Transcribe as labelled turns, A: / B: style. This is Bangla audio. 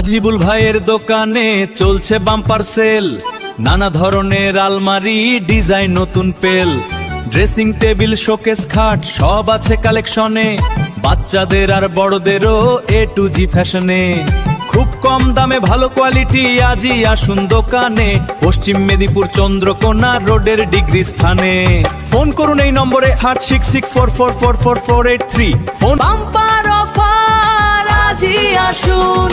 A: আজিবুল ভাইয়ের দোকানে চলছে বাম্পার সেল, নানা ধরনের আলমারি, ডিজাইন নতুন পেল, ড্রেসিং টেবিল, শোকেস, খাট সব আছে কালেকশনে। বাচ্চাদের আর বড়দেরও A to G ফ্যাশনে। খুব কম দামে ভালো কোয়ালিটি, আজই আসুন দোকানে। পশ্চিম মেদিনীপুর চন্দ্রকোনা রোডের ডিগ্রি স্থানে। ফোন করুন এই নম্বরে 8664444483। ফোন
B: বাম্পার অফার, আজই আসুন।